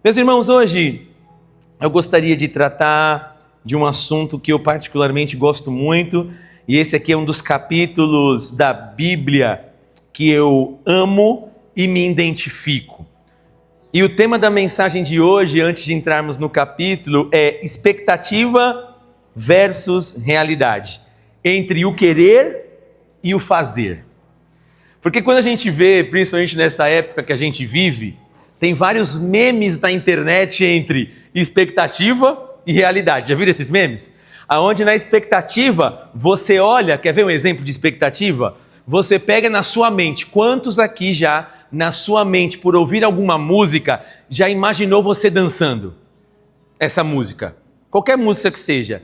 Meus irmãos, hoje eu gostaria de tratar de um assunto que eu particularmente gosto muito, e esse aqui é um dos capítulos da Bíblia que eu amo e me identifico. E o tema da mensagem de hoje, antes de entrarmos no capítulo, é expectativa versus realidade, entre o querer e o fazer. Porque quando a gente vê, principalmente nessa época que a gente vive, tem vários memes na internet entre expectativa e realidade. Já viram esses memes? Aonde na expectativa, você olha, quer ver um exemplo de expectativa? Você pega na sua mente, quantos aqui já, na sua mente, por ouvir alguma música, já imaginou você dançando essa música? Qualquer música que seja.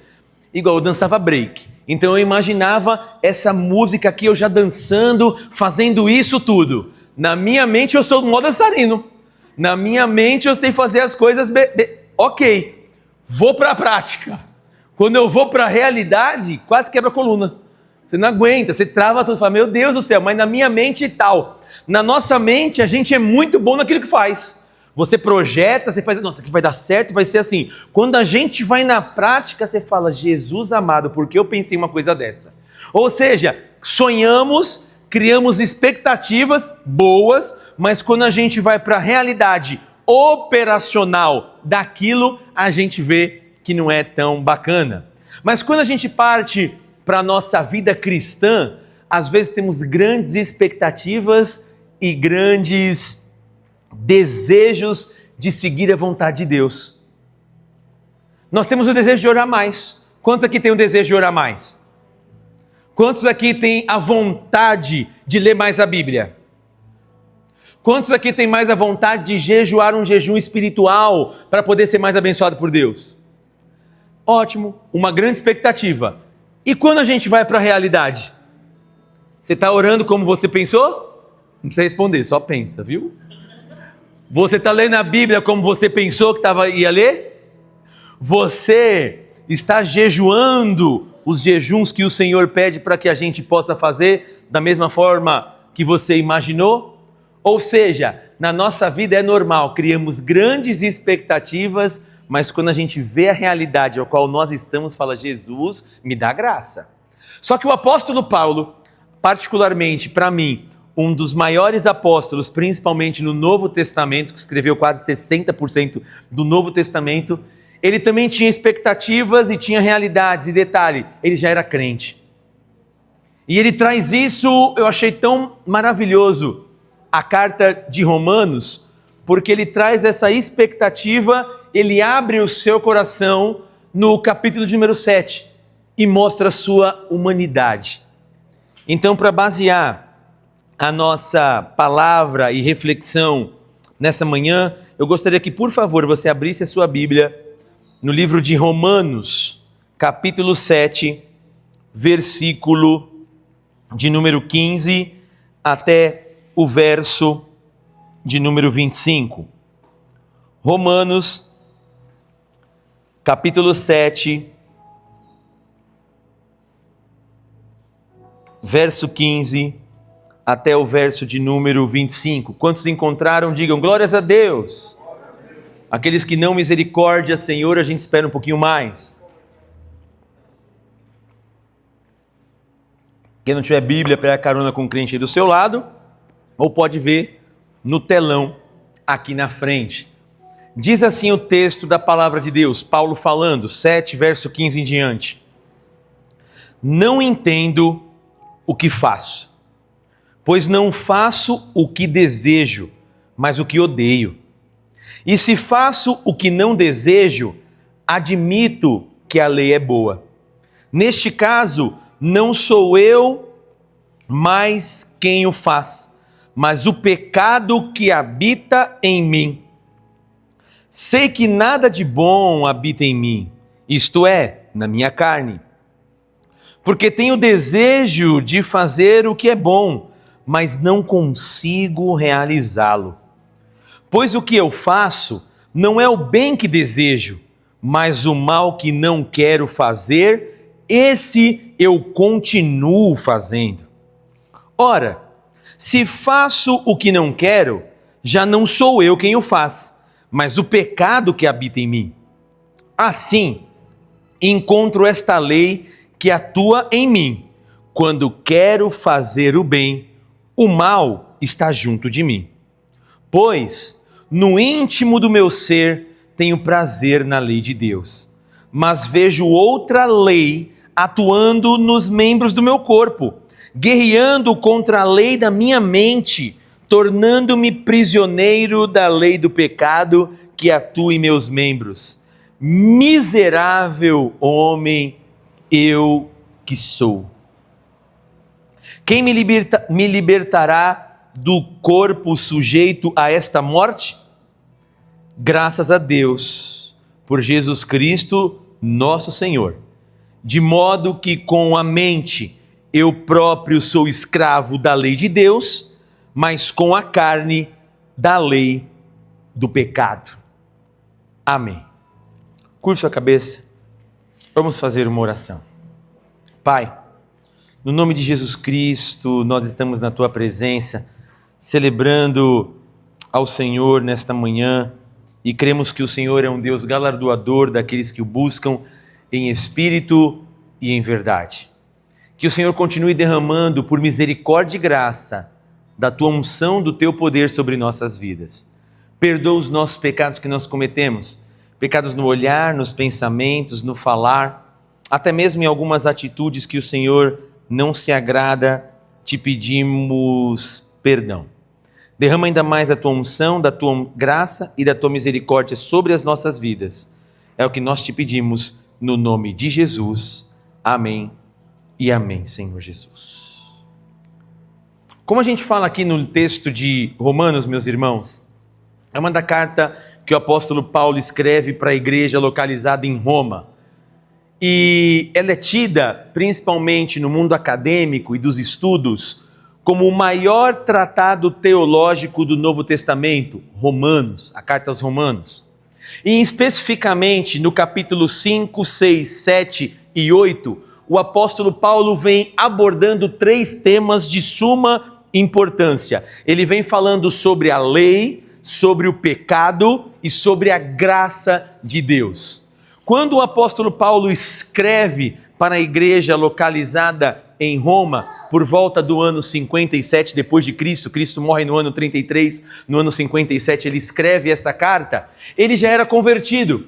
Igual eu dançava break. Então eu imaginava essa música aqui, eu já dançando, fazendo isso tudo. Na minha mente eu sou um mó dançarino. Na minha mente eu sei fazer as coisas, ok, vou para a prática. Quando eu vou para a realidade, quase quebra a coluna. Você não aguenta, você trava tudo, fala, meu Deus do céu, mas na minha mente e tal. Na nossa mente a gente é muito bom naquilo que faz. Você projeta, você faz, nossa, aqui vai dar certo, vai ser assim. Quando a gente vai na prática, você fala, Jesus amado, por que eu pensei uma coisa dessa? Ou seja, sonhamos, criamos expectativas boas, mas quando a gente vai para a realidade operacional daquilo, a gente vê que não é tão bacana. Mas quando a gente parte para a nossa vida cristã, às vezes temos grandes expectativas e grandes desejos de seguir a vontade de Deus. Nós temos o desejo de orar mais. Quantos aqui têm o desejo de orar mais? Quantos aqui têm a vontade de ler mais a Bíblia? Quantos aqui têm mais a vontade de jejuar um jejum espiritual para poder ser mais abençoado por Deus? Ótimo, uma grande expectativa. E quando a gente vai para a realidade? Você está orando como você pensou? Não precisa responder, só pensa, viu? Você está lendo a Bíblia como você pensou que ia ler? Você está jejuando os jejuns que o Senhor pede para que a gente possa fazer da mesma forma que você imaginou? Ou seja, na nossa vida é normal, criamos grandes expectativas, mas quando a gente vê a realidade ao qual nós estamos, fala, Jesus, me dá graça. Só que o apóstolo Paulo, particularmente para mim, um dos maiores apóstolos, principalmente no Novo Testamento, que escreveu quase 60% do Novo Testamento, ele também tinha expectativas e tinha realidades, e detalhe, ele já era crente. E ele traz isso, eu achei tão maravilhoso, a carta de Romanos, porque ele traz essa expectativa, ele abre o seu coração no capítulo de número 7 e mostra a sua humanidade. Então, para basear a nossa palavra e reflexão nessa manhã, eu gostaria que, por favor, você abrisse a sua Bíblia no livro de Romanos, capítulo 7, versículo de número 15 até o verso de número 25. Romanos, capítulo 7, verso 15 até o verso de número 25. Quantos encontraram, digam glórias a Deus. Aqueles que não, misericórdia, Senhor, a gente espera um pouquinho mais. Quem não tiver Bíblia, pega carona com o crente aí do seu lado, ou pode ver no telão aqui na frente. Diz assim o texto da palavra de Deus, Paulo falando, 7, verso 15 em diante. Não entendo o que faço, pois não faço o que desejo, mas o que odeio. E se faço o que não desejo, admito que a lei é boa. Neste caso, não sou eu mais quem o faz, mas o pecado que habita em mim. Sei que nada de bom habita em mim, isto é, na minha carne. Porque tenho desejo de fazer o que é bom, mas não consigo realizá-lo. Pois o que eu faço não é o bem que desejo, mas o mal que não quero fazer, esse eu continuo fazendo. Ora, se faço o que não quero, já não sou eu quem o faz, mas o pecado que habita em mim. Assim, encontro esta lei que atua em mim. Quando quero fazer o bem, o mal está junto de mim. Pois, no íntimo do meu ser, tenho prazer na lei de Deus, mas vejo outra lei atuando nos membros do meu corpo, guerreando contra a lei da minha mente, tornando-me prisioneiro da lei do pecado que atua em meus membros. Miserável homem eu que sou. Quem me libertará do corpo sujeito a esta morte? Graças a Deus, por Jesus Cristo, nosso Senhor. De modo que com a mente eu próprio sou escravo da lei de Deus, mas com a carne da lei do pecado. Amém. Curva sua cabeça, vamos fazer uma oração. Pai, no nome de Jesus Cristo, nós estamos na Tua presença, celebrando ao Senhor nesta manhã, e cremos que o Senhor é um Deus galardoador daqueles que o buscam em espírito e em verdade. Que o Senhor continue derramando por misericórdia e graça da Tua unção, do Teu poder sobre nossas vidas. Perdoa os nossos pecados que nós cometemos, pecados no olhar, nos pensamentos, no falar, até mesmo em algumas atitudes que o Senhor não se agrada, te pedimos perdão. Derrama ainda mais a Tua unção, da Tua graça e da Tua misericórdia sobre as nossas vidas. É o que nós te pedimos no nome de Jesus. Amém e amém, Senhor Jesus. Como a gente fala aqui no texto de Romanos, meus irmãos, é uma da carta que o apóstolo Paulo escreve para a igreja localizada em Roma. E ela é tida, principalmente no mundo acadêmico e dos estudos, como o maior tratado teológico do Novo Testamento, Romanos, a carta aos Romanos. E especificamente no capítulo 5, 6, 7 e 8, o apóstolo Paulo vem abordando 3 temas de suma importância. Ele vem falando sobre a lei, sobre o pecado e sobre a graça de Deus. Quando o apóstolo Paulo escreve para a igreja localizada em Roma, por volta do ano 57 depois de Cristo, Cristo morre no ano 33, no ano 57 ele escreve essa carta, ele já era convertido,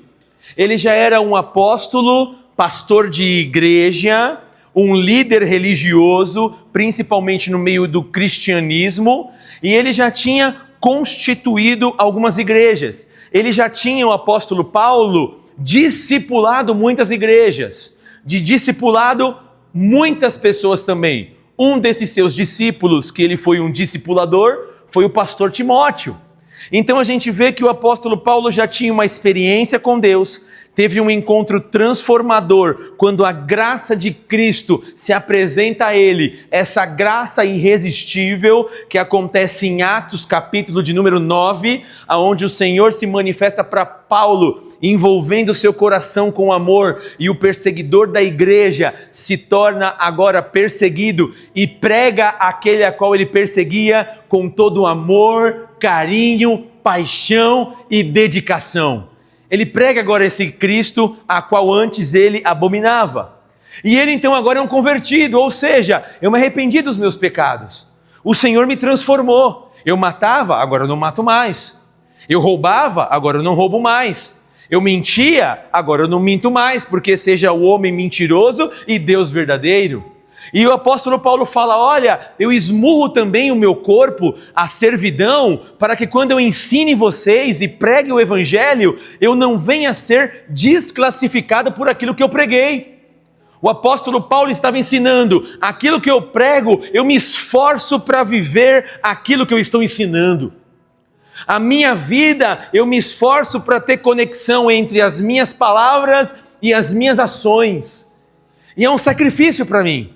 ele já era um apóstolo, pastor de igreja, um líder religioso, principalmente no meio do cristianismo, e ele já tinha constituído algumas igrejas. Ele já tinha, o apóstolo Paulo, discipulado muitas igrejas, discipulado muitas pessoas também. Um desses seus discípulos, que ele foi um discipulador, foi o pastor Timóteo. Então a gente vê que o apóstolo Paulo já tinha uma experiência com Deus, teve um encontro transformador quando a graça de Cristo se apresenta a ele, essa graça irresistível que acontece em Atos capítulo de número 9, onde o Senhor se manifesta para Paulo, envolvendo seu coração com amor, e o perseguidor da igreja se torna agora perseguido e prega aquele a qual ele perseguia com todo amor, carinho, paixão e dedicação. Ele prega agora esse Cristo a qual antes ele abominava. E ele então agora é um convertido, ou seja, eu me arrependi dos meus pecados. O Senhor me transformou. Eu matava, agora eu não mato mais. Eu roubava, agora eu não roubo mais. Eu mentia, agora eu não minto mais, porque seja o homem mentiroso e Deus verdadeiro. E o apóstolo Paulo fala, olha, eu esmurro também o meu corpo à servidão, para que quando eu ensine vocês e pregue o evangelho, eu não venha a ser desclassificado por aquilo que eu preguei. O apóstolo Paulo estava ensinando, aquilo que eu prego, eu me esforço para viver aquilo que eu estou ensinando. A minha vida, eu me esforço para ter conexão entre as minhas palavras e as minhas ações. E é um sacrifício para mim.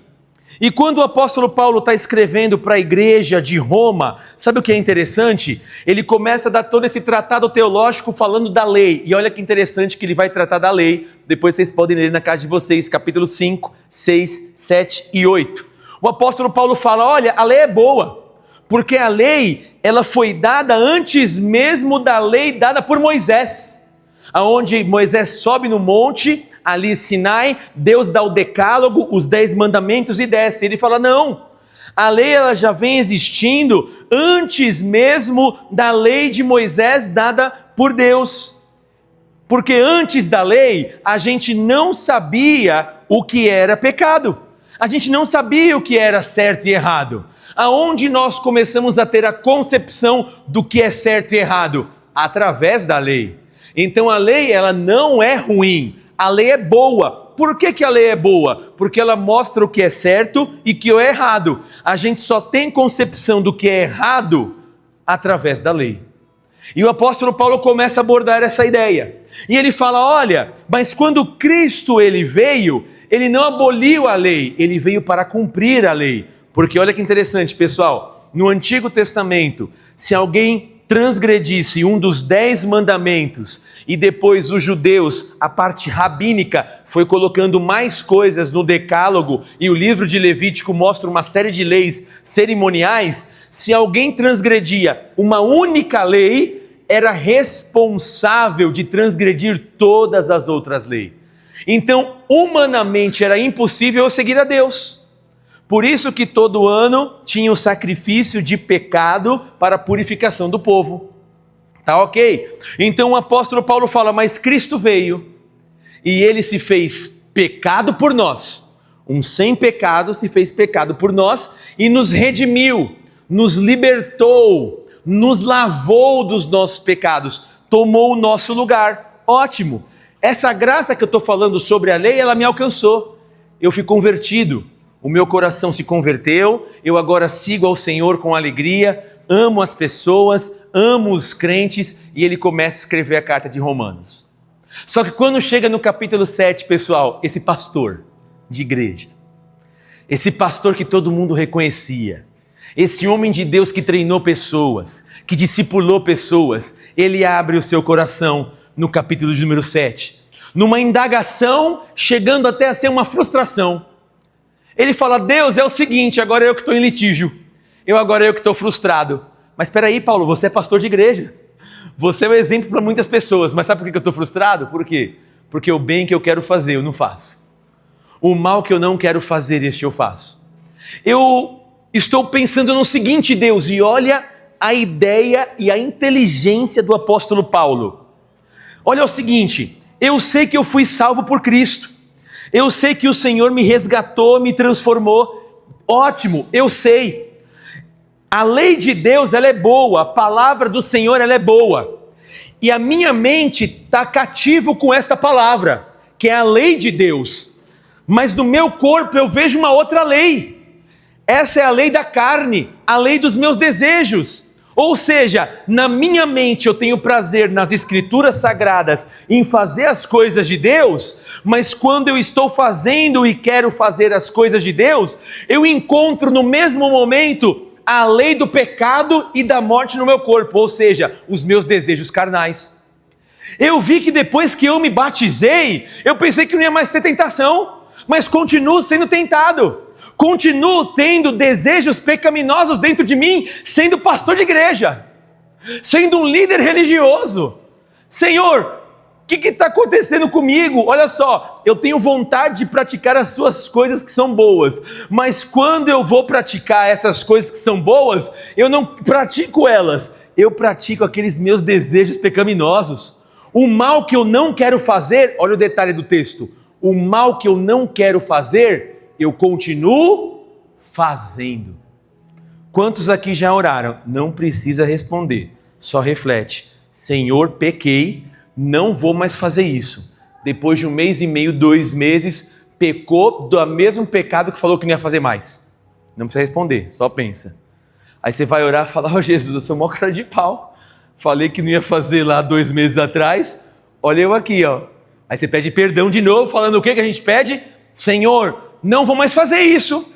E quando o apóstolo Paulo está escrevendo para a igreja de Roma, sabe o que é interessante? Ele começa a dar todo esse tratado teológico falando da lei. E olha que interessante que ele vai tratar da lei. Depois vocês podem ler na casa de vocês, capítulo 5, 6, 7 e 8. O apóstolo Paulo fala, olha, a lei é boa. Porque a lei, ela foi dada antes mesmo da lei dada por Moisés. Aonde Moisés sobe no monte, ali Sinai, Deus dá o decálogo, os 10 mandamentos e desce. Ele fala, não, a lei ela já vem existindo antes mesmo da lei de Moisés dada por Deus. Porque antes da lei, a gente não sabia o que era pecado. A gente não sabia o que era certo e errado. Aonde nós começamos a ter a concepção do que é certo e errado? Através da lei. Então a lei, ela não é ruim. A lei é boa. Por que a lei é boa? Porque ela mostra o que é certo e o que é errado. A gente só tem concepção do que é errado através da lei. E o apóstolo Paulo começa a abordar essa ideia. E ele fala, olha, mas quando Cristo ele veio, ele não aboliu a lei, ele veio para cumprir a lei. Porque olha que interessante, pessoal, no Antigo Testamento, se alguém transgredisse um dos 10 mandamentos, e depois os judeus, a parte rabínica, foi colocando mais coisas no decálogo, e o livro de Levítico mostra uma série de leis cerimoniais, se alguém transgredia uma única lei, era responsável de transgredir todas as outras leis. Então, humanamente era impossível eu seguir a Deus. Por isso que todo ano tinha o sacrifício de pecado para a purificação do povo. Tá ok? Então o apóstolo Paulo fala, mas Cristo veio e ele se fez pecado por nós. Um sem pecado se fez pecado por nós e nos redimiu, nos libertou, nos lavou dos nossos pecados, tomou o nosso lugar. Ótimo! Essa graça que eu estou falando sobre a lei, ela me alcançou. Eu fui convertido, o meu coração se converteu, eu agora sigo ao Senhor com alegria, amo as pessoas, amo os crentes, e ele começa a escrever a carta de Romanos. Só que quando chega no capítulo 7, pessoal, esse pastor de igreja, esse pastor que todo mundo reconhecia, esse homem de Deus que treinou pessoas, que discipulou pessoas, ele abre o seu coração no capítulo de número 7, numa indagação, chegando até a ser uma frustração. Ele fala, Deus, é o seguinte, agora eu que estou em litígio, agora eu que estou frustrado. Mas espera aí, Paulo, você é pastor de igreja, você é um exemplo para muitas pessoas, mas sabe por que eu estou frustrado? Por quê? Porque o bem que eu quero fazer, eu não faço. O mal que eu não quero fazer, este eu faço. Eu estou pensando no seguinte, Deus, e olha a ideia e a inteligência do apóstolo Paulo. Olha o seguinte, eu sei que eu fui salvo por Cristo, eu sei que o Senhor me resgatou, me transformou, ótimo, eu sei. A lei de Deus, ela é boa, a palavra do Senhor, ela é boa. E a minha mente está cativo com esta palavra, que é a lei de Deus. Mas no meu corpo eu vejo uma outra lei. Essa é a lei da carne, a lei dos meus desejos. Ou seja, na minha mente eu tenho prazer nas escrituras sagradas em fazer as coisas de Deus, mas quando eu estou fazendo e quero fazer as coisas de Deus, eu encontro no mesmo momento a lei do pecado e da morte no meu corpo, ou seja, os meus desejos carnais. Eu vi que depois que eu me batizei, eu pensei que não ia mais ter tentação, mas continuo sendo tentado. Continuo tendo desejos pecaminosos dentro de mim, sendo pastor de igreja, sendo um líder religioso. Senhor, o que está acontecendo comigo? Olha só, eu tenho vontade de praticar as suas coisas que são boas, mas quando eu vou praticar essas coisas que são boas, eu não pratico elas, eu pratico aqueles meus desejos pecaminosos. O mal que eu não quero fazer, olha o detalhe do texto, o mal que eu não quero fazer, eu continuo fazendo. Quantos aqui já oraram? Não precisa responder, só reflete. Senhor, pequei, não vou mais fazer isso. Depois de 1 mês e meio, 2 meses, pecou do mesmo pecado que falou que não ia fazer mais. Não precisa responder, só pensa. Aí você vai orar e falar, oh Jesus, eu sou mó cara de pau. Falei que não ia fazer lá 2 meses atrás, olha eu aqui, ó. Aí você pede perdão de novo, falando o que a gente pede? Senhor, não vou mais fazer isso,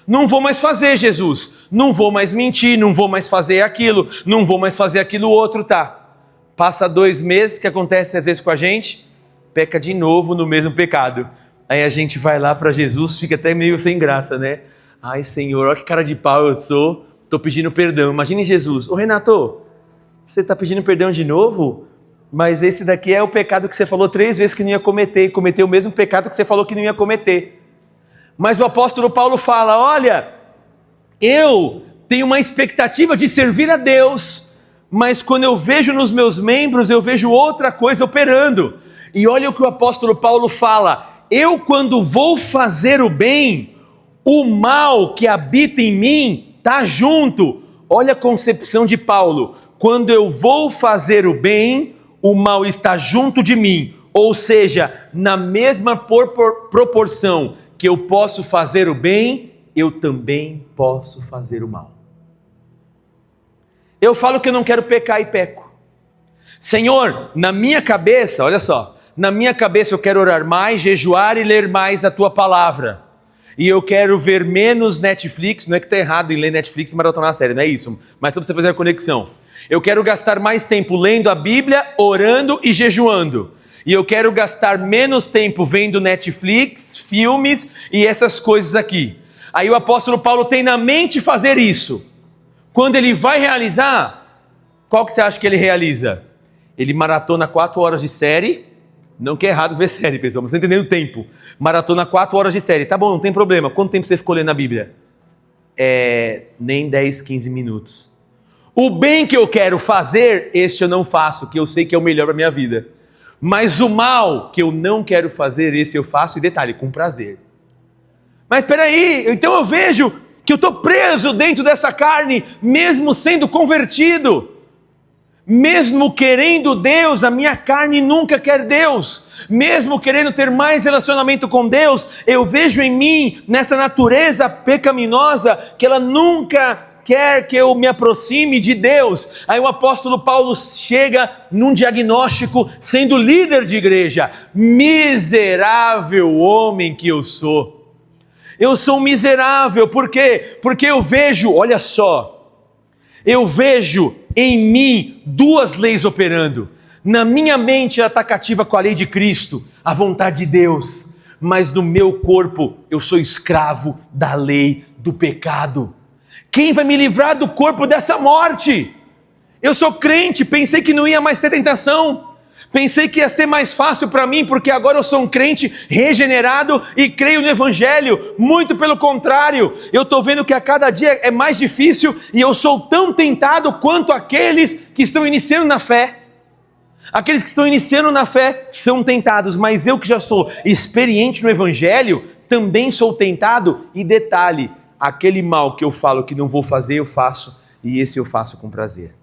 não vou mais fazer, Jesus, não vou mais mentir, não vou mais fazer aquilo, não vou mais fazer aquilo outro, tá? Passa 2 meses, que acontece às vezes com a gente, peca de novo no mesmo pecado. Aí a gente vai lá para Jesus, fica até meio sem graça, né? Ai Senhor, olha que cara de pau eu sou, estou pedindo perdão. Imagine Jesus, ô Renato, você está pedindo perdão de novo? Mas esse daqui é o pecado que você falou 3 vezes que não ia cometer, e cometeu o mesmo pecado que você falou que não ia cometer. Mas o apóstolo Paulo fala, olha, eu tenho uma expectativa de servir a Deus, mas quando eu vejo nos meus membros, eu vejo outra coisa operando. E olha o que o apóstolo Paulo fala, eu quando vou fazer o bem, o mal que habita em mim está junto. Olha a concepção de Paulo, quando eu vou fazer o bem, o mal está junto de mim, ou seja, na mesma proporção que eu posso fazer o bem, eu também posso fazer o mal. Eu falo que eu não quero pecar e peco. Senhor, na minha cabeça, olha só, na minha cabeça eu quero orar mais, jejuar e ler mais a tua palavra. E eu quero ver menos Netflix, não é que está errado em ler Netflix e maratonar a série, não é isso, mas só para você fazer a conexão. Eu quero gastar mais tempo lendo a Bíblia, orando e jejuando. E eu quero gastar menos tempo vendo Netflix, filmes e essas coisas aqui. Aí o apóstolo Paulo tem na mente fazer isso. Quando ele vai realizar, qual que você acha que ele realiza? Ele maratona 4 horas de série. Não que é errado ver série, pessoal, mas você está entendendo o tempo. Maratona 4 horas de série. Tá bom, não tem problema. Quanto tempo você ficou lendo a Bíblia? Nem 10, 15 minutos. O bem que eu quero fazer, este eu não faço, que eu sei que é o melhor para a minha vida. Mas o mal que eu não quero fazer, esse eu faço, e detalhe, com prazer. Mas peraí, então eu vejo que eu estou preso dentro dessa carne, mesmo sendo convertido. Mesmo querendo Deus, a minha carne nunca quer Deus. Mesmo querendo ter mais relacionamento com Deus, eu vejo em mim, nessa natureza pecaminosa, que ela nunca quer que eu me aproxime de Deus. Aí o apóstolo Paulo chega num diagnóstico, sendo líder de igreja: miserável homem que eu sou. Eu sou um miserável, por quê? Porque eu vejo, olha só, eu vejo em mim 2 leis operando. Na minha mente ela está cativa com a lei de Cristo, a vontade de Deus, mas no meu corpo eu sou escravo da lei do pecado. Quem vai me livrar do corpo dessa morte? Eu sou crente, pensei que não ia mais ter tentação. Pensei que ia ser mais fácil para mim, porque agora eu sou um crente regenerado e creio no Evangelho. Muito pelo contrário, eu estou vendo que a cada dia é mais difícil e eu sou tão tentado quanto aqueles que estão iniciando na fé. Aqueles que estão iniciando na fé são tentados, mas eu que já sou experiente no Evangelho, também sou tentado. E detalhe, aquele mal que eu falo que não vou fazer, eu faço, e esse eu faço com prazer.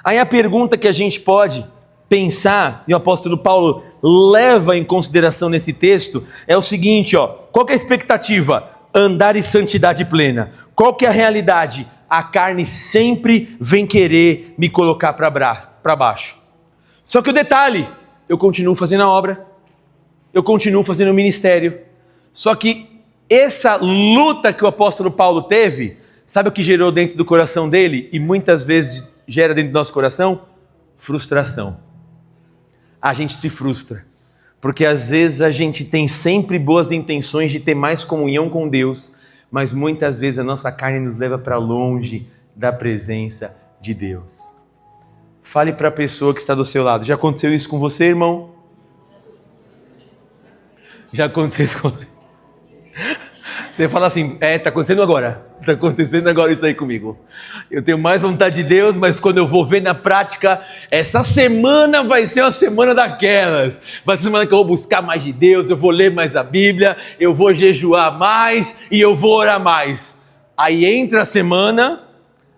Aí a pergunta que a gente pode pensar, e o apóstolo Paulo leva em consideração nesse texto, é o seguinte, qual que é a expectativa? Andar em santidade plena. Qual que é a realidade? A carne sempre vem querer me colocar para baixo. Só que o detalhe, eu continuo fazendo a obra, eu continuo fazendo o ministério, só que essa luta que o apóstolo Paulo teve, sabe o que gerou dentro do coração dele? E muitas vezes gera dentro do nosso coração? Frustração. A gente se frustra, porque às vezes a gente tem sempre boas intenções de ter mais comunhão com Deus, mas muitas vezes a nossa carne nos leva para longe da presença de Deus. Fale para a pessoa que está do seu lado. Já aconteceu isso com você, irmão? Já aconteceu isso com você? Você fala assim, está acontecendo agora. Está acontecendo agora isso aí comigo. Eu tenho mais vontade de Deus, mas quando eu vou ver na prática, essa semana vai ser uma semana daquelas. Vai ser uma semana que eu vou buscar mais de Deus, eu vou ler mais a Bíblia, eu vou jejuar mais e eu vou orar mais. Aí entra a semana,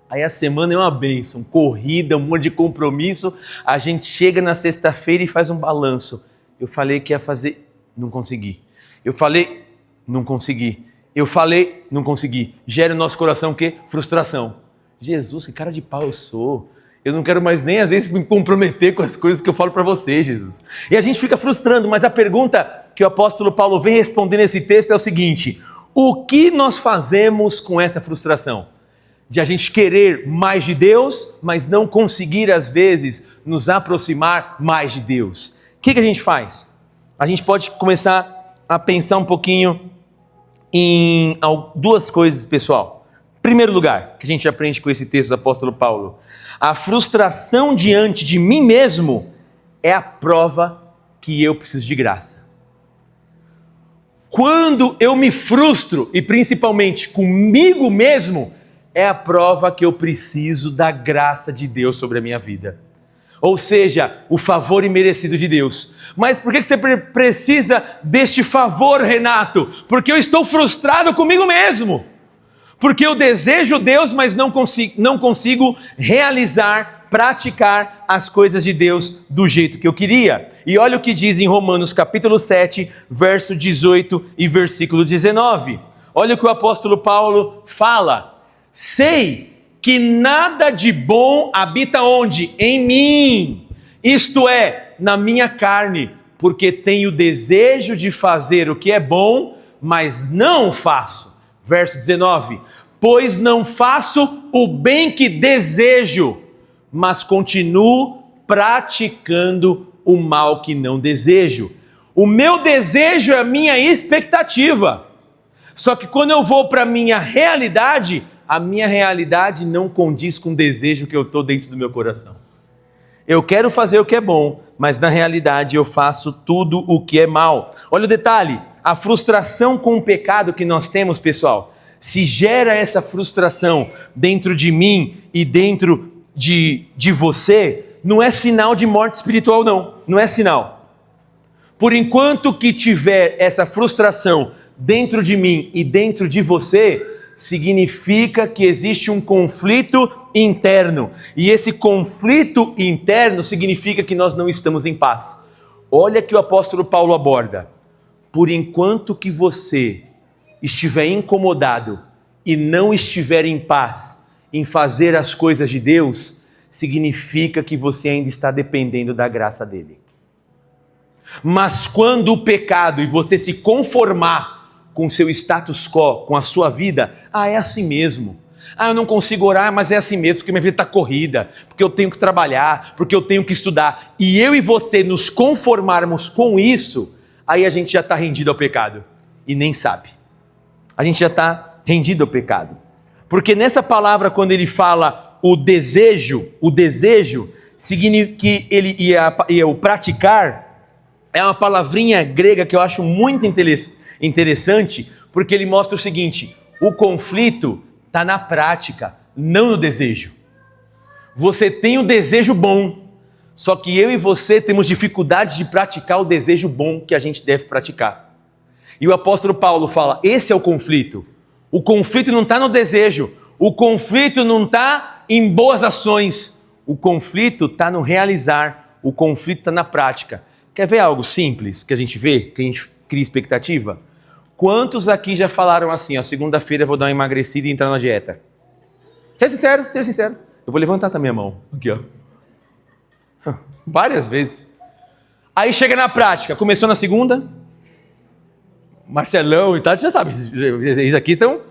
aí a semana é uma bênção, corrida, um monte de compromisso. A gente chega na sexta-feira e faz um balanço. Eu falei que ia fazer, não consegui. Eu falei, não consegui. Eu falei, não consegui. Gera no nosso coração o quê? Frustração. Jesus, que cara de pau eu sou. Eu não quero mais nem às vezes me comprometer com as coisas que eu falo para você, Jesus. E a gente fica frustrando, mas a pergunta que o apóstolo Paulo vem responder nesse texto é o seguinte: o que nós fazemos com essa frustração? De a gente querer mais de Deus, mas não conseguir às vezes nos aproximar mais de Deus. O que a gente faz? A gente pode começar a pensar um pouquinho em 2 coisas, pessoal. Primeiro lugar, que a gente aprende com esse texto do apóstolo Paulo: a frustração diante de mim mesmo é a prova que eu preciso de graça. Quando eu me frustro, e principalmente comigo mesmo, é a prova que eu preciso da graça de Deus sobre a minha vida. Ou seja, o favor imerecido de Deus. Mas por que você precisa deste favor, Renato? Porque eu estou frustrado comigo mesmo. Porque eu desejo Deus, mas não consigo realizar, praticar as coisas de Deus do jeito que eu queria. E olha o que diz em Romanos capítulo 7, verso 18 e versículo 19. Olha o que o apóstolo Paulo fala: sei que nada de bom habita onde? Em mim, isto é, na minha carne, porque tenho desejo de fazer o que é bom, mas não faço. Verso 19, pois não faço o bem que desejo, mas continuo praticando o mal que não desejo. O meu desejo é a minha expectativa. Só que quando eu vou para a minha realidade não condiz com o desejo que eu estou dentro do meu coração. Eu quero fazer o que é bom, mas na realidade eu faço tudo o que é mal. Olha o detalhe, a frustração com o pecado que nós temos, pessoal, se gera essa frustração dentro de mim e dentro de você, não é sinal de morte espiritual não é sinal. Por enquanto que tiver essa frustração dentro de mim e dentro de você, significa que existe um conflito interno. E esse conflito interno significa que nós não estamos em paz. Olha que o apóstolo Paulo aborda: por enquanto que você estiver incomodado e não estiver em paz em fazer as coisas de Deus, significa que você ainda está dependendo da graça dele. Mas quando o pecado e você se conformar com o seu status quo, com a sua vida, é assim mesmo. Eu não consigo orar, mas é assim mesmo, porque minha vida está corrida, porque eu tenho que trabalhar, porque eu tenho que estudar. E eu e você nos conformarmos com isso, aí a gente já está rendido ao pecado e nem sabe. A gente já está rendido ao pecado. Porque nessa palavra, quando ele fala o desejo significa que ele ia o praticar, é uma palavrinha grega que eu acho muito interessante, porque ele mostra o seguinte: o conflito está na prática, não no desejo. Você tem o desejo bom, só que eu e você temos dificuldade de praticar o desejo bom que a gente deve praticar. E o apóstolo Paulo fala: esse é o conflito. O conflito não está no desejo, o conflito não está em boas ações, o conflito está no realizar, o conflito está na prática. Quer ver algo simples que a gente vê, que a gente cria expectativa? Quantos aqui já falaram assim: segunda-feira eu vou dar uma emagrecida e entrar na dieta? Seja sincero. Eu vou levantar também a mão. Aqui, ó. Várias vezes. Aí chega na prática, começou na segunda, Marcelão e tal, já sabe, eles aqui estão...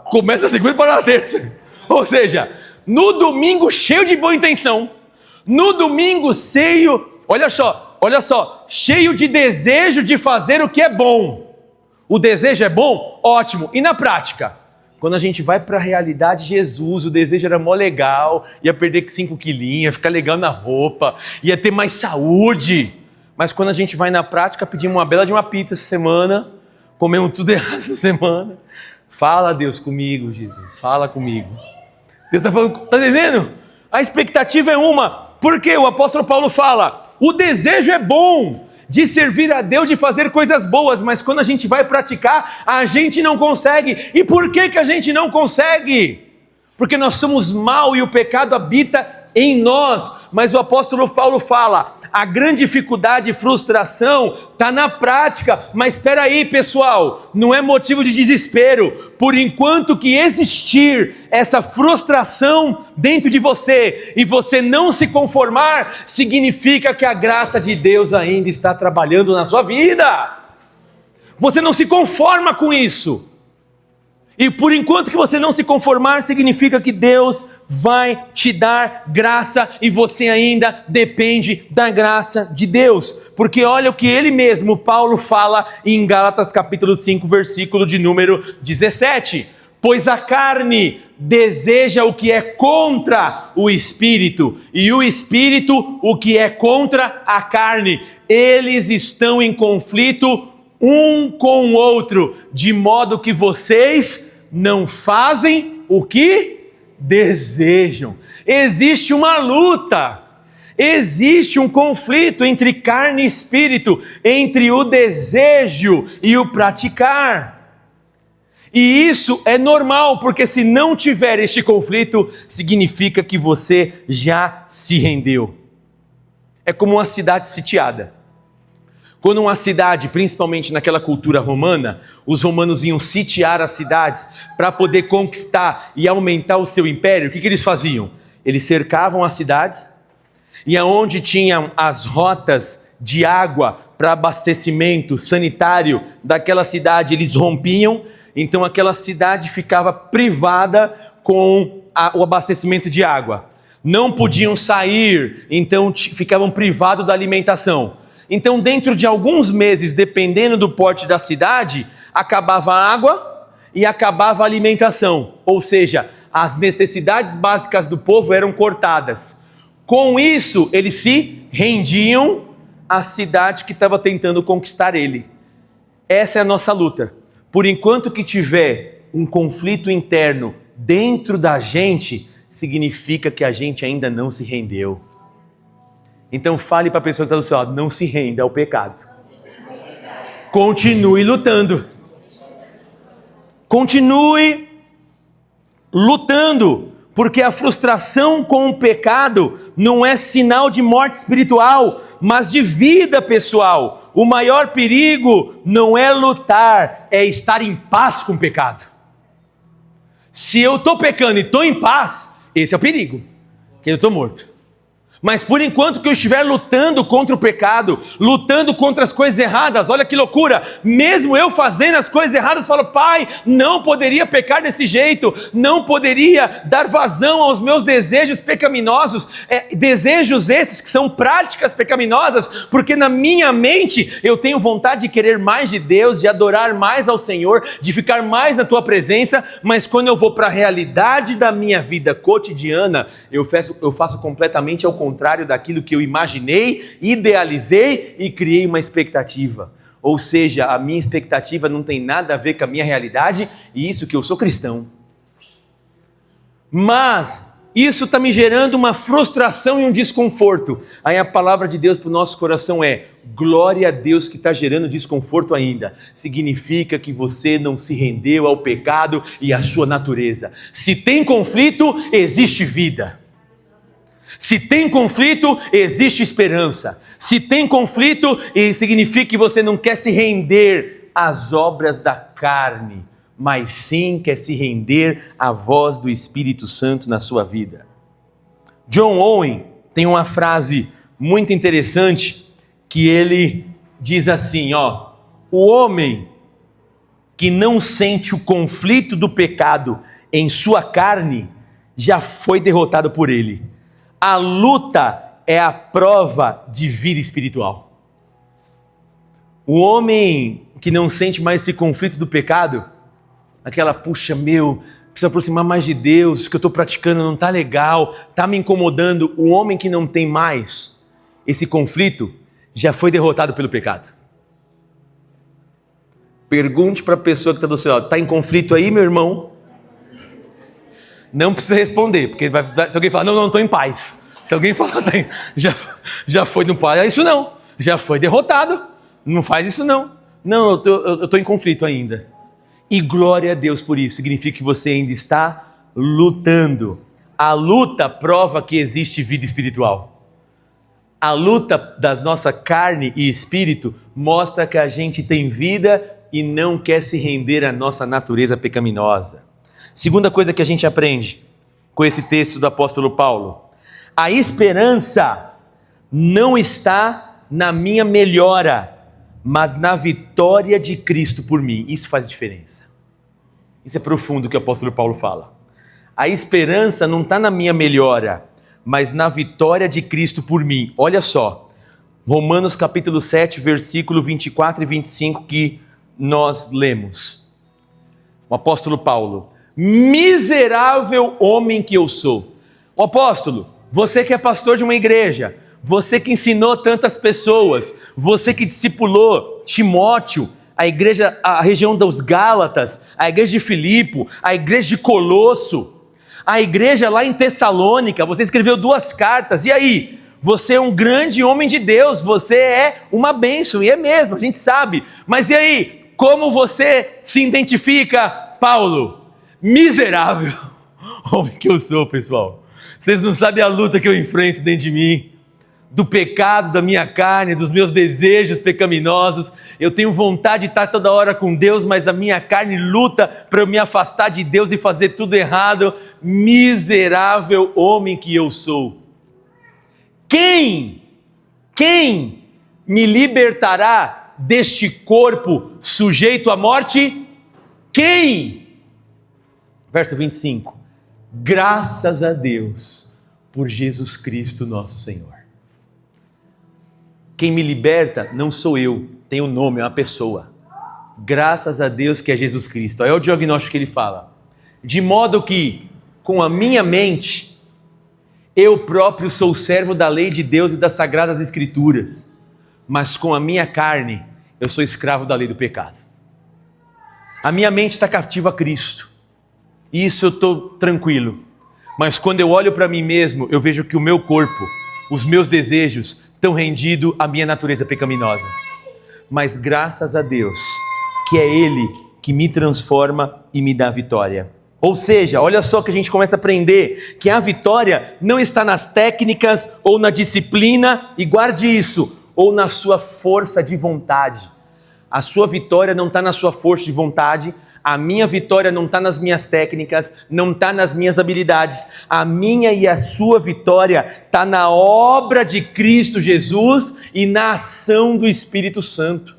Começa na segunda e para na terça. Ou seja, no domingo cheio de boa intenção, no domingo olha só, cheio de desejo de fazer o que é bom. O desejo é bom? Ótimo. E na prática? Quando a gente vai para a realidade de Jesus, o desejo era mó legal, ia perder 5 quilinhos, ia ficar legal na roupa, ia ter mais saúde. Mas quando a gente vai na prática, pedimos uma bela de uma pizza essa semana, comemos tudo errado essa semana. Fala, Deus, comigo, Jesus, fala comigo. Deus está falando, está entendendo? A expectativa é uma, porque o apóstolo Paulo fala: o desejo é bom de servir a Deus, de fazer coisas boas, mas quando a gente vai praticar, a gente não consegue. E por que a gente não consegue? Porque nós somos mau e o pecado habita em nós. Mas o apóstolo Paulo fala: a grande dificuldade e frustração está na prática. Mas espera aí, pessoal, não é motivo de desespero. Por enquanto que existir essa frustração dentro de você e você não se conformar, significa que a graça de Deus ainda está trabalhando na sua vida. Você não se conforma com isso. E por enquanto que você não se conformar, significa que Deus vai te dar graça e você ainda depende da graça de Deus. Porque olha o que ele mesmo, Paulo, fala em Gálatas capítulo 5, versículo de número 17. Pois a carne deseja o que é contra o espírito, e o espírito o que é contra a carne. Eles estão em conflito um com o outro, de modo que vocês não fazem o que desejam. Existe uma luta, existe um conflito entre carne e espírito, entre o desejo e o praticar. E isso é normal, porque se não tiver este conflito, significa que você já se rendeu. É como uma cidade sitiada. Quando uma cidade, principalmente naquela cultura romana, os romanos iam sitiar as cidades para poder conquistar e aumentar o seu império, o que eles faziam? Eles cercavam as cidades, e aonde tinham as rotas de água para abastecimento sanitário daquela cidade, eles rompiam. Então aquela cidade ficava privada com o abastecimento de água. Não podiam sair, então ficavam privados da alimentação. Então dentro de alguns meses, dependendo do porte da cidade, acabava a água e acabava a alimentação. Ou seja, as necessidades básicas do povo eram cortadas. Com isso, eles se rendiam à cidade que estava tentando conquistar ele. Essa é a nossa luta. Por enquanto que tiver um conflito interno dentro da gente, significa que a gente ainda não se rendeu. Então fale para a pessoa que está do seu lado, não se renda ao pecado. Continue lutando. Continue lutando, porque a frustração com o pecado não é sinal de morte espiritual, mas de vida pessoal. O maior perigo não é lutar, é estar em paz com o pecado. Se eu estou pecando e estou em paz, esse é o perigo, porque eu estou morto. Mas por enquanto que eu estiver lutando contra o pecado, lutando contra as coisas erradas, olha que loucura, mesmo eu fazendo as coisas erradas, eu falo, Pai, não poderia pecar desse jeito, não poderia dar vazão aos meus desejos pecaminosos, desejos esses que são práticas pecaminosas, porque na minha mente eu tenho vontade de querer mais de Deus, de adorar mais ao Senhor, de ficar mais na Tua presença, mas quando eu vou para a realidade da minha vida cotidiana, eu faço completamente ao contrário daquilo que eu imaginei, idealizei e criei uma expectativa. Ou seja, a minha expectativa não tem nada a ver com a minha realidade, e isso que eu sou cristão. Mas isso está me gerando uma frustração e um desconforto. Aí a palavra de Deus para o nosso coração é: glória a Deus que está gerando desconforto ainda. Significa que você não se rendeu ao pecado e à sua natureza. Se tem conflito, existe vida. Se tem conflito, existe esperança. Se tem conflito, significa que você não quer se render às obras da carne, mas sim quer se render à voz do Espírito Santo na sua vida. John Owen tem uma frase muito interessante que ele diz assim, o homem que não sente o conflito do pecado em sua carne já foi derrotado por ele. A luta é a prova de vida espiritual. O homem que não sente mais esse conflito do pecado, aquela, preciso aproximar mais de Deus, o que eu estou praticando não está legal, está me incomodando. O homem que não tem mais esse conflito, já foi derrotado pelo pecado. Pergunte para a pessoa que está do seu lado, está em conflito aí, meu irmão? Não precisa responder, porque se alguém falar, não, estou em paz. Se alguém falar, já foi no paz, isso não, já foi derrotado, não faz isso não. Não, eu estou em conflito ainda. E glória a Deus por isso, significa que você ainda está lutando. A luta prova que existe vida espiritual. A luta da nossa carne e espírito mostra que a gente tem vida e não quer se render à nossa natureza pecaminosa. Segunda coisa que a gente aprende com esse texto do apóstolo Paulo: a esperança não está na minha melhora, mas na vitória de Cristo por mim. Isso faz diferença. Isso é profundo o que o apóstolo Paulo fala. A esperança não está na minha melhora, mas na vitória de Cristo por mim. Olha só, Romanos capítulo 7, versículo 24 e 25 que nós lemos. O apóstolo Paulo: Miserável homem que eu sou. O apóstolo, você que é pastor de uma igreja, você que ensinou tantas pessoas, você que discipulou Timóteo, a igreja, a região dos Gálatas, a igreja de Filipe, a igreja de Colosso, a igreja lá em Tessalônica, você escreveu 2 cartas, e aí? Você é um grande homem de Deus, você é uma bênção, e é mesmo, a gente sabe, mas e aí? Como você se identifica, Paulo? Miserável homem que eu sou, pessoal. Vocês não sabem a luta que eu enfrento dentro de mim, do pecado, da minha carne, dos meus desejos pecaminosos. Eu tenho vontade de estar toda hora com Deus, mas a minha carne luta para eu me afastar de Deus e fazer tudo errado. Miserável homem que eu sou. Quem me libertará deste corpo sujeito à morte? Quem? Verso 25. Graças a Deus por Jesus Cristo nosso Senhor. Quem me liberta não sou eu, tem um nome, é uma pessoa. Graças a Deus que é Jesus Cristo. É o diagnóstico que ele fala. De modo que, com a minha mente, eu próprio sou servo da lei de Deus e das sagradas escrituras, mas com a minha carne, eu sou escravo da lei do pecado. A minha mente está cativa a Cristo, e isso eu estou tranquilo. Mas quando eu olho para mim mesmo, eu vejo que o meu corpo, os meus desejos, estão rendidos à minha natureza pecaminosa. Mas graças a Deus, que é Ele que me transforma e me dá vitória. Ou seja, olha só que a gente começa a aprender, que a vitória não está nas técnicas ou na disciplina, e guarde isso, ou na sua força de vontade. A sua vitória não está na sua força de vontade, a minha vitória não está nas minhas técnicas, não está nas minhas habilidades. A minha e a sua vitória está na obra de Cristo Jesus e na ação do Espírito Santo.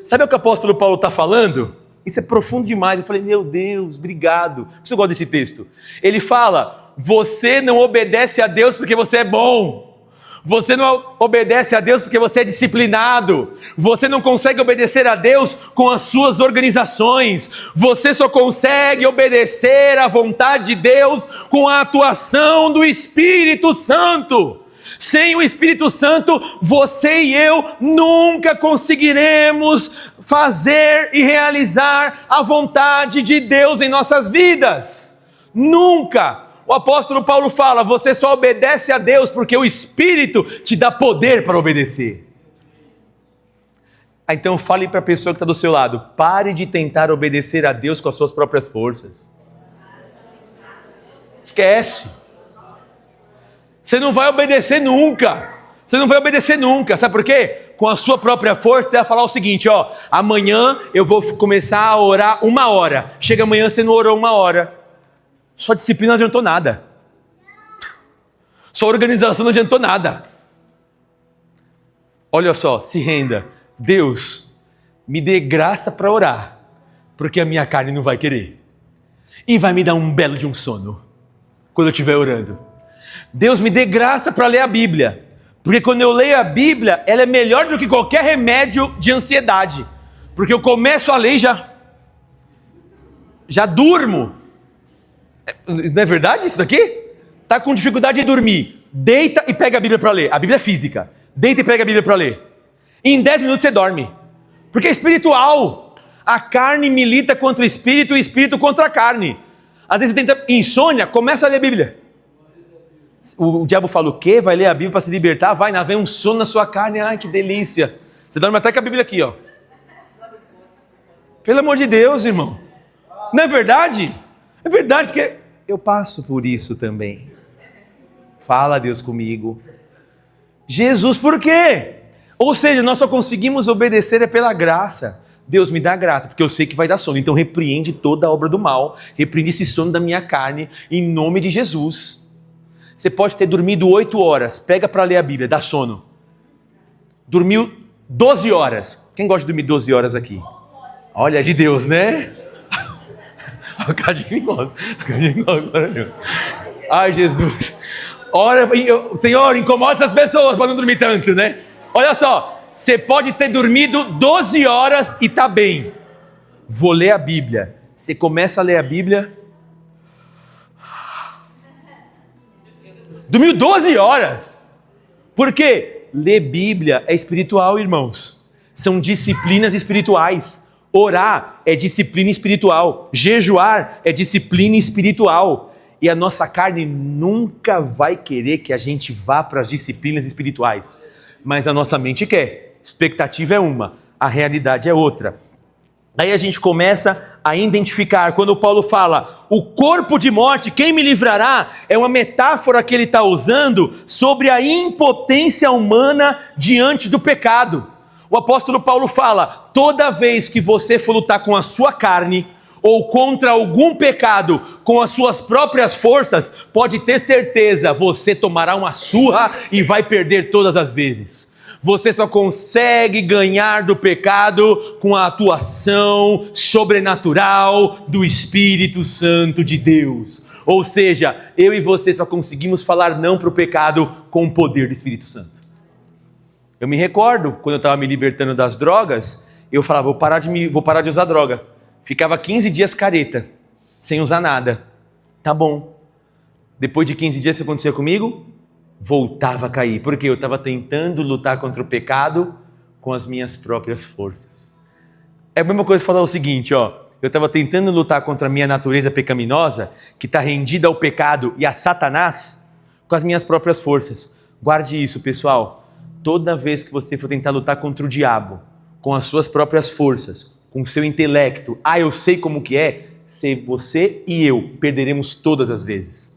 Sabe o que o apóstolo Paulo está falando? Isso é profundo demais. Eu falei, meu Deus, obrigado. Por isso eu gosto desse texto. Ele fala, você não obedece a Deus porque você é bom. Você não obedece a Deus porque você é disciplinado. Você não consegue obedecer a Deus com as suas organizações. Você só consegue obedecer à vontade de Deus com a atuação do Espírito Santo. Sem o Espírito Santo, você e eu nunca conseguiremos fazer e realizar a vontade de Deus em nossas vidas. Nunca. O apóstolo Paulo fala, você só obedece a Deus porque o Espírito te dá poder para obedecer. Então fale para a pessoa que está do seu lado, pare de tentar obedecer a Deus com as suas próprias forças. Esquece. Você não vai obedecer nunca. Você não vai obedecer nunca. Sabe por quê? Com a sua própria força, você vai falar o seguinte, ó, amanhã eu vou começar a orar 1 hora. Chega amanhã, você não orou 1 hora. Sua disciplina não adiantou nada. Sua organização não adiantou nada. Olha só, se renda. Deus, me dê graça para orar, porque a minha carne não vai querer. E vai me dar um belo de um sono, quando eu estiver orando. Deus, me dê graça para ler a Bíblia, porque quando eu leio a Bíblia, ela é melhor do que qualquer remédio de ansiedade. Porque eu começo a ler e já durmo. Não é verdade isso daqui? Está com dificuldade de dormir, deita e pega a Bíblia para ler. A Bíblia é física. Deita e pega a Bíblia para ler. E em 10 minutos você dorme. Porque é espiritual. A carne milita contra o espírito e o espírito contra a carne. Às vezes você tenta insônia, começa a ler a Bíblia. O diabo fala o quê? Vai ler a Bíblia para se libertar? Vai, vem um sono na sua carne. Ai, que delícia. Você dorme até com a Bíblia aqui, ó. Pelo amor de Deus, irmão. Não é verdade? É verdade, porque eu passo por isso também. Fala, Deus, comigo. Jesus, por quê? Ou seja, nós só conseguimos obedecer é pela graça. Deus, me dá graça, porque eu sei que vai dar sono. Então repreende toda a obra do mal. Repreende esse sono da minha carne, em nome de Jesus. Você pode ter dormido 8 horas. Pega para ler a Bíblia, dá sono. Dormiu 12 horas. Quem gosta de dormir 12 horas aqui? Olha, é de Deus, né? O Cadinho gosta. Glória a Deus. Ai, Jesus. Ora, Senhor, incomoda essas pessoas para não dormir tanto, né? Olha só, você pode ter dormido 12 horas e tá bem. Vou ler a Bíblia. Você começa a ler a Bíblia, dormiu 12 horas. Por quê? Ler Bíblia é espiritual, irmãos. São disciplinas espirituais. Orar é disciplina espiritual. Jejuar é disciplina espiritual. E a nossa carne nunca vai querer que a gente vá para as disciplinas espirituais. Mas a nossa mente quer. Expectativa é uma, a realidade é outra. Aí a gente começa a identificar, quando Paulo fala, o corpo de morte, quem me livrará? É uma metáfora que ele está usando sobre a impotência humana diante do pecado. O apóstolo Paulo fala, toda vez que você for lutar com a sua carne, ou contra algum pecado, com as suas próprias forças, pode ter certeza, você tomará uma surra e vai perder todas as vezes. Você só consegue ganhar do pecado com a atuação sobrenatural do Espírito Santo de Deus. Ou seja, eu e você só conseguimos falar não para o pecado com o poder do Espírito Santo. Eu me recordo, quando eu estava me libertando das drogas, eu falava, vou parar de usar droga. Ficava 15 dias careta, sem usar nada. Tá bom. Depois de 15 dias, o que acontecia comigo? Voltava a cair, porque eu estava tentando lutar contra o pecado com as minhas próprias forças. É a mesma coisa falar o seguinte, eu estava tentando lutar contra a minha natureza pecaminosa, que está rendida ao pecado e a Satanás, com as minhas próprias forças. Guarde isso, pessoal. Toda vez que você for tentar lutar contra o diabo, com as suas próprias forças, com o seu intelecto, eu sei como que é, você e eu perderemos todas as vezes.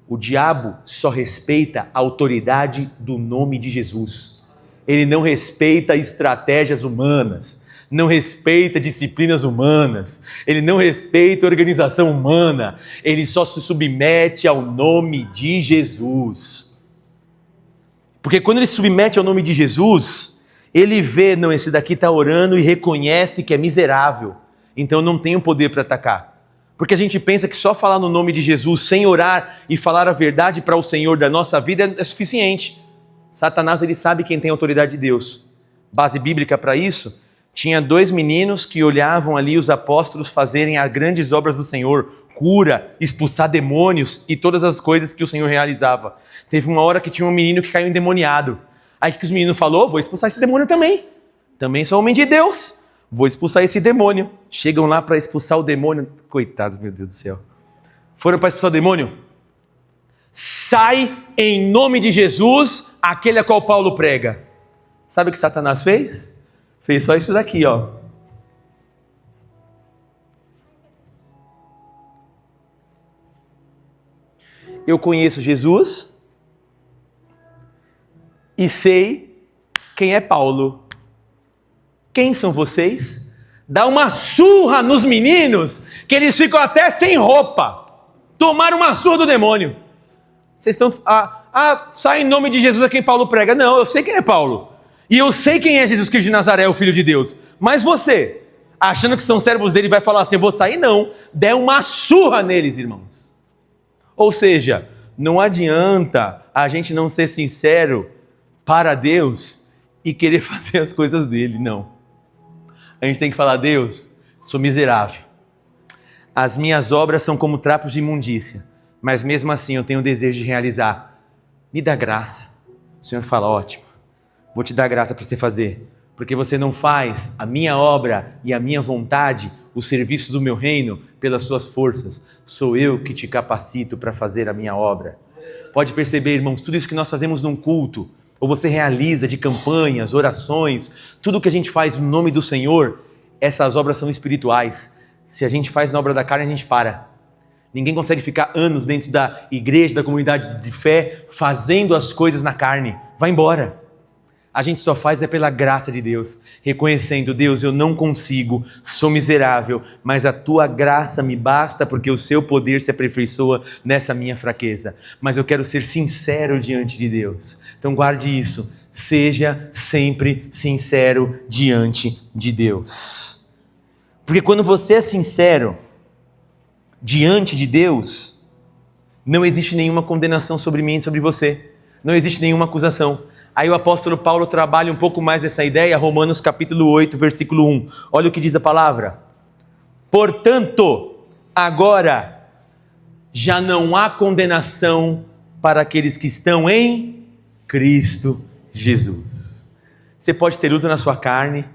O diabo só respeita a autoridade do nome de Jesus. Ele não respeita estratégias humanas, não respeita disciplinas humanas, ele não respeita organização humana, ele só se submete ao nome de Jesus. Porque quando ele se submete ao nome de Jesus, ele vê, não, esse daqui está orando e reconhece que é miserável, então não tem o poder para atacar. Porque a gente pensa que só falar no nome de Jesus, sem orar e falar a verdade para o Senhor da nossa vida é suficiente. Satanás, ele sabe quem tem autoridade de Deus. Base bíblica para isso, tinha 2 meninos que olhavam ali os apóstolos fazerem as grandes obras do Senhor, cura, expulsar demônios e todas as coisas que o Senhor realizava. Teve uma hora que tinha um menino que caiu endemoniado. Aí o que os meninos falou? Vou expulsar esse demônio também. Também sou homem de Deus. Vou expulsar esse demônio. Chegam lá para expulsar o demônio. Coitados, meu Deus do céu. Foram para expulsar o demônio? Sai em nome de Jesus, aquele a qual Paulo prega. Sabe o que Satanás fez? Fez só isso daqui, Eu conheço Jesus e sei quem é Paulo. Quem são vocês? Dá uma surra nos meninos, que eles ficam até sem roupa. Tomaram uma surra do demônio. Vocês estão... sai em nome de Jesus a quem Paulo prega. Não, eu sei quem é Paulo. E eu sei quem é Jesus Cristo de Nazaré, o Filho de Deus. Mas você, achando que são servos dele, vai falar assim, eu vou sair? Não. Dê uma surra neles, irmãos. Ou seja, não adianta a gente não ser sincero para Deus e querer fazer as coisas dele, não. A gente tem que falar, Deus, sou miserável. As minhas obras são como trapos de imundícia, mas mesmo assim eu tenho o desejo de realizar. Me dá graça. O Senhor fala, ótimo, vou te dar graça para você fazer, porque você não faz a minha obra e a minha vontade, o serviço do meu reino, pelas suas forças. Sou eu que te capacito para fazer a minha obra. Pode perceber, irmãos, tudo isso que nós fazemos num culto, ou você realiza de campanhas, orações, tudo que a gente faz no nome do Senhor, essas obras são espirituais. Se a gente faz na obra da carne, a gente para. Ninguém consegue ficar anos dentro da igreja, da comunidade de fé, fazendo as coisas na carne. Vai embora. A gente só faz pela graça de Deus, reconhecendo, Deus, eu não consigo, sou miserável, mas a tua graça me basta porque o seu poder se aperfeiçoa nessa minha fraqueza. Mas eu quero ser sincero diante de Deus. Então guarde isso, seja sempre sincero diante de Deus. Porque quando você é sincero diante de Deus, não existe nenhuma condenação sobre mim e sobre você. Não existe nenhuma acusação. Aí o apóstolo Paulo trabalha um pouco mais essa ideia, Romanos capítulo 8, versículo 1. Olha o que diz a palavra. Portanto, agora já não há condenação para aqueles que estão em Cristo Jesus. Você pode ter luta na sua carne,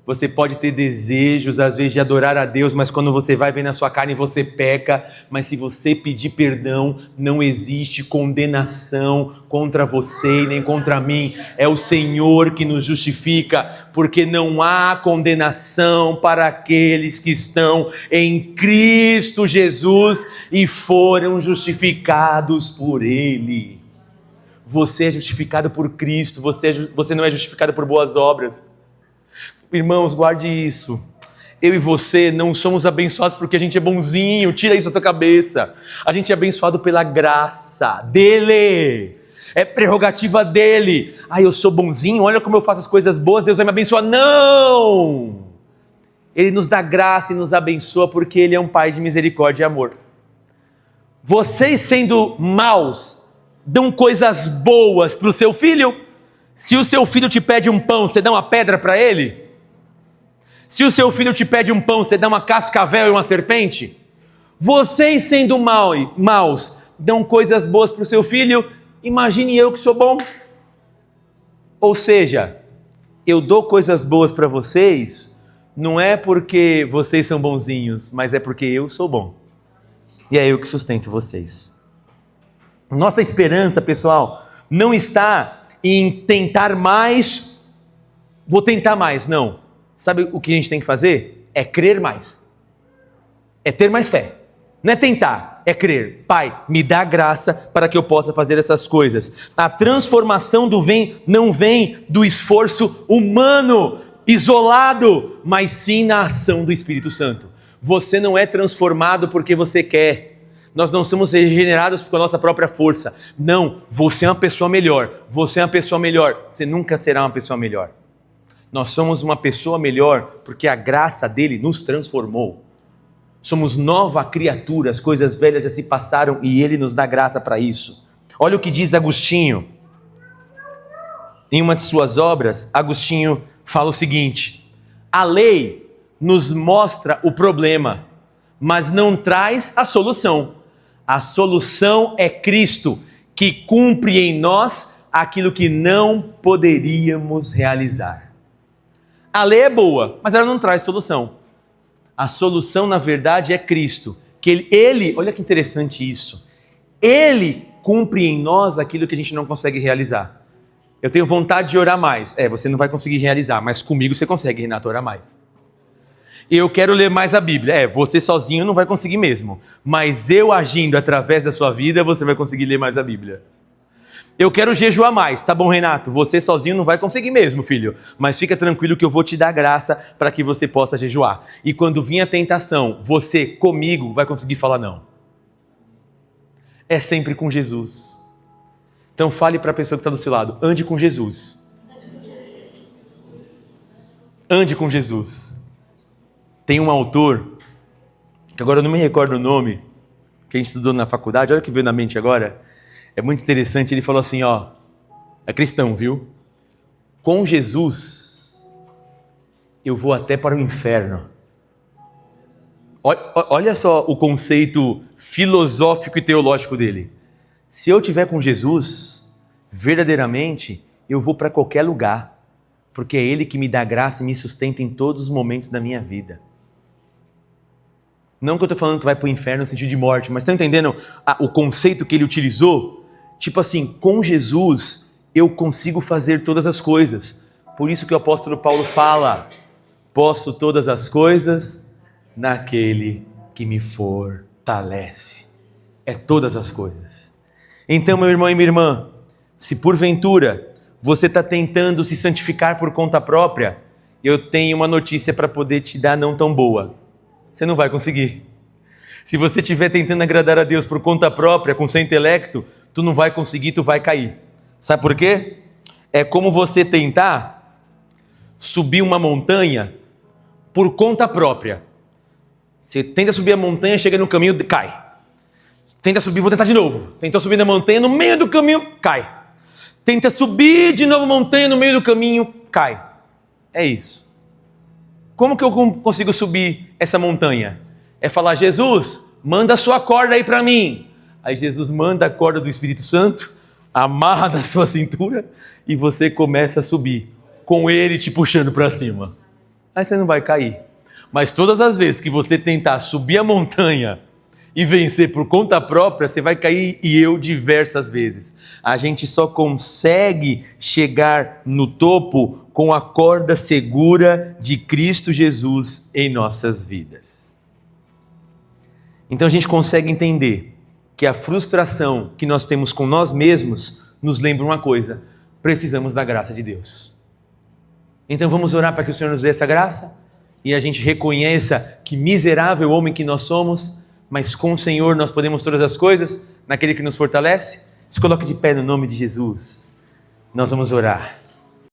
você pode ter desejos, às vezes, de adorar a Deus, mas quando você vai ver na sua carne, você peca. Mas se você pedir perdão, não existe condenação contra você e nem contra mim. É o Senhor que nos justifica, porque não há condenação para aqueles que estão em Cristo Jesus e foram justificados por Ele. Você é justificado por Cristo, você não é justificado por boas obras. Irmãos, guarde isso. Eu e você não somos abençoados porque a gente é bonzinho. Tira isso da sua cabeça. A gente é abençoado pela graça dele. É prerrogativa dele. Eu sou bonzinho, olha como eu faço as coisas boas, Deus vai me abençoar. Não! Ele nos dá graça e nos abençoa porque ele é um Pai de misericórdia e amor. Vocês, sendo maus, dão coisas boas para o seu filho? Se o seu filho te pede um pão, você dá uma pedra para ele? Se o seu filho te pede um pão, você dá uma cascavel e uma serpente? Vocês, sendo maus, dão coisas boas para o seu filho? Imagine eu que sou bom. Ou seja, eu dou coisas boas para vocês, não é porque vocês são bonzinhos, mas é porque eu sou bom. E é eu que sustento vocês. Nossa esperança, pessoal, não está em tentar mais, vou tentar mais, não. Sabe o que a gente tem que fazer? É crer mais. É ter mais fé. Não é tentar, é crer. Pai, me dá graça para que eu possa fazer essas coisas. A transformação não vem do esforço humano, isolado, mas sim na ação do Espírito Santo. Você não é transformado porque você quer. Nós não somos regenerados por nossa própria força. Não, você é uma pessoa melhor. Você é uma pessoa melhor. Você nunca será uma pessoa melhor. Nós somos uma pessoa melhor porque a graça dele nos transformou. Somos nova criatura, as coisas velhas já se passaram e ele nos dá graça para isso. Olha o que diz Agostinho. Em uma de suas obras, Agostinho fala o seguinte: a lei nos mostra o problema, mas não traz a solução. A solução é Cristo, que cumpre em nós aquilo que não poderíamos realizar. A lei é boa, mas ela não traz solução. A solução, na verdade, é Cristo. Que ele, olha que interessante isso. Ele cumpre em nós aquilo que a gente não consegue realizar. Eu tenho vontade de orar mais. Você não vai conseguir realizar, mas comigo você consegue, Renato, orar mais. Eu quero ler mais a Bíblia. Você sozinho não vai conseguir mesmo. Mas eu agindo através da sua vida, você vai conseguir ler mais a Bíblia. Eu quero jejuar mais. Tá bom, Renato? Você sozinho não vai conseguir mesmo, filho. Mas fica tranquilo que eu vou te dar graça para que você possa jejuar. E quando vir a tentação, você comigo vai conseguir falar não. É sempre com Jesus. Então fale para a pessoa que está do seu lado. Ande com Jesus. Ande com Jesus. Tem um autor, que agora eu não me recordo o nome, que a gente estudou na faculdade, olha o que veio na mente agora. É muito interessante, ele falou assim, é cristão, viu? Com Jesus, eu vou até para o inferno. Olha só o conceito filosófico e teológico dele. Se eu estiver com Jesus, verdadeiramente, eu vou para qualquer lugar, porque é Ele que me dá graça e me sustenta em todos os momentos da minha vida. Não que eu estou falando que vai para o inferno no sentido de morte, mas estão entendendo o conceito que ele utilizou? Tipo assim, com Jesus eu consigo fazer todas as coisas. Por isso que o apóstolo Paulo fala, posso todas as coisas naquele que me fortalece. É todas as coisas. Então, meu irmão e minha irmã, se porventura você está tentando se santificar por conta própria, eu tenho uma notícia para poder te dar não tão boa. Você não vai conseguir. Se você estiver tentando agradar a Deus por conta própria, com seu intelecto, tu não vai conseguir, tu vai cair. Sabe por quê? É como você tentar subir uma montanha por conta própria. Você tenta subir a montanha, chega no caminho, cai. Tenta subir, vou tentar de novo. Tentou subir na montanha, no meio do caminho, cai. Tenta subir de novo a montanha, no meio do caminho, cai. É isso. Como que eu consigo subir essa montanha? É falar, Jesus, manda a sua corda aí para mim. Aí Jesus manda a corda do Espírito Santo, amarra na sua cintura e você começa a subir, com ele te puxando para cima. Aí você não vai cair. Mas todas as vezes que você tentar subir a montanha e vencer por conta própria, você vai cair, e eu diversas vezes. A gente só consegue chegar no topo com a corda segura de Cristo Jesus em nossas vidas. Então a gente consegue entender que a frustração que nós temos com nós mesmos nos lembra uma coisa: precisamos da graça de Deus. Então vamos orar para que o Senhor nos dê essa graça e a gente reconheça que miserável homem que nós somos, mas com o Senhor nós podemos todas as coisas, naquele que nos fortalece. Se coloque de pé no nome de Jesus. Nós vamos orar.